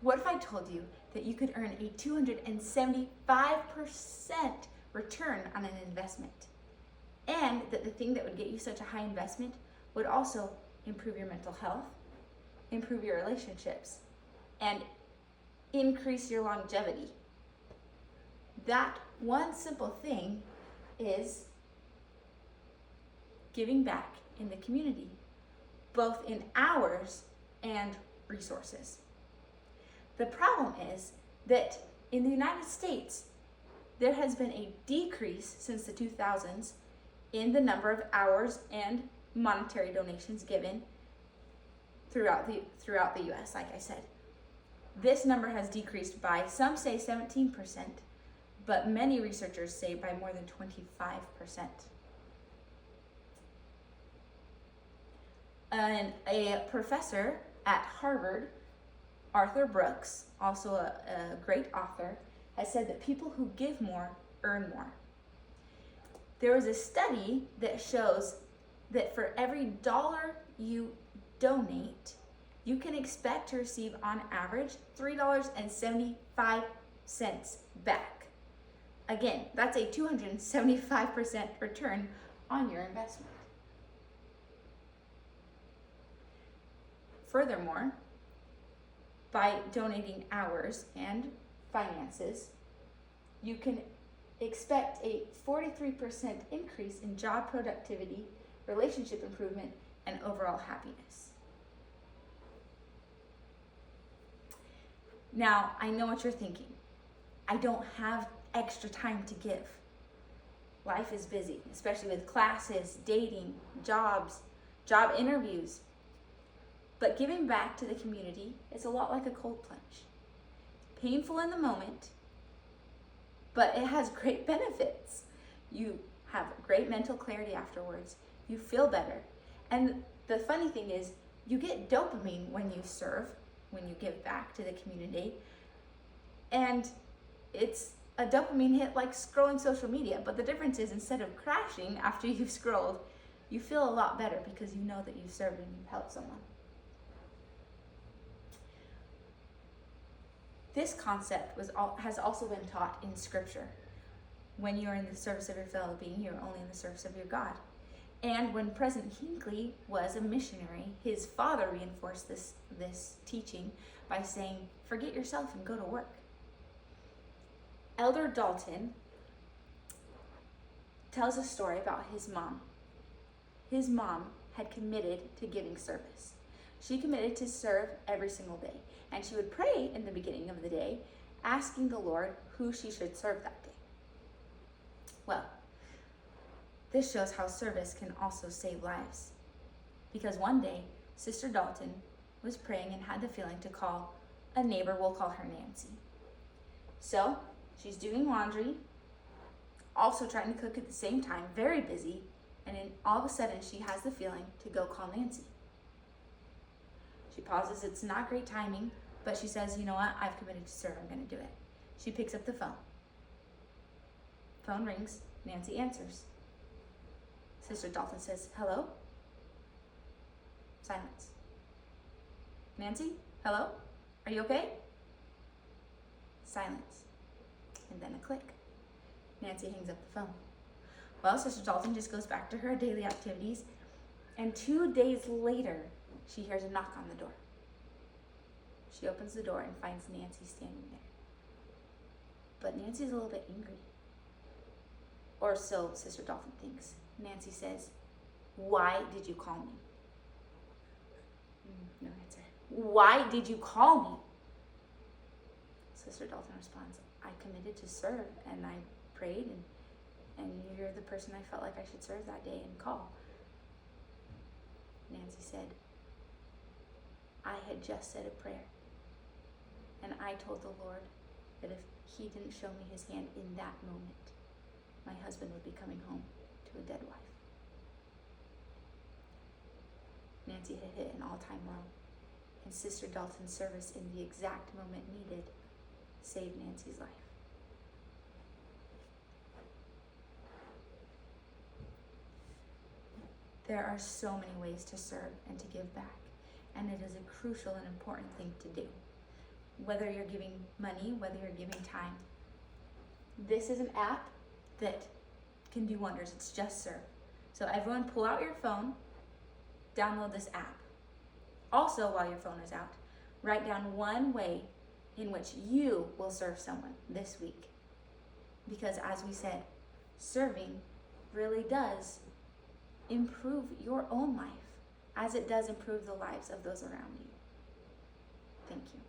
What if I told you that you could earn a 275% return on an investment? And that the thing that would get you such a high investment would also improve your mental health, improve your relationships, and increase your longevity. That one simple thing is giving back in the community, both in hours and resources. The problem is that in the United States, there has been a decrease since the 2000s in the number of hours and monetary donations given throughout the US, like I said. This number has decreased by, some say 17%, but many researchers say by more than 25%. And a professor at Harvard, Arthur Brooks, also a great author, has said that people who give more earn more. There was a study that shows that for every dollar you donate, you can expect to receive on average $3.75 back. Again, that's a 275% return on your investment. Furthermore, by donating hours and finances, you can expect a 43% increase in job productivity, relationship improvement, and overall happiness. Now, I know what you're thinking. I don't have extra time to give. Life is busy, especially with classes, dating, jobs, job interviews. But giving back to the community is a lot like a cold plunge. Painful in the moment, but it has great benefits. You have great mental clarity afterwards. You feel better. And the funny thing is, you get dopamine when you serve, when you give back to the community. And it's a dopamine hit like scrolling social media. But the difference is, instead of crashing after you've scrolled, you feel a lot better because you know that you've served and you've helped someone. This concept has also been taught in Scripture. When you're in the service of your fellow being, you're only in the service of your God. And when President Hinckley was a missionary, his father reinforced this teaching by saying, forget yourself and go to work. Elder Dalton tells a story about his mom. His mom had committed to giving service. She committed to serve every single day. And she would pray in the beginning of the day, asking the Lord who she should serve that day. Well, this shows how service can also save lives. Because one day, Sister Dalton was praying and had the feeling to call a neighbor, we'll call her Nancy. So, she's doing laundry, also trying to cook at the same time, very busy, and then all of a sudden she has the feeling to go call Nancy. She pauses, it's not great timing, but she says, you know what, I've committed to serve, I'm going to do it. She picks up the phone. Phone rings, Nancy answers. Sister Dalton says, hello? Silence. Nancy, hello? Are you okay? Silence. And then a click. Nancy hangs up the phone. Well, Sister Dalton just goes back to her daily activities, and 2 days later, she hears a knock on the door. She opens the door and finds Nancy standing there. But Nancy's a little bit angry. Or so Sister Dalton thinks. Nancy says, why did you call me? No answer. Why did you call me? Sister Dalton responds, I committed to serve, and I prayed, and you're the person I felt like I should serve that day and call. Nancy said, I had just said a prayer, and I told the Lord that if he didn't show me his hand in that moment, my husband would be coming home to a dead wife. Nancy had hit an all-time low, and Sister Dalton's service in the exact moment needed saved Nancy's life. There are so many ways to serve and to give back, and it is a crucial and important thing to do. whether you're giving money, whether you're giving time. This is an app that can do wonders. It's just Serve. So everyone pull out your phone, download this app. Also, while your phone is out, write down one way in which you will serve someone this week. Because as we said, serving really does improve your own life as it does improve the lives of those around you. Thank you.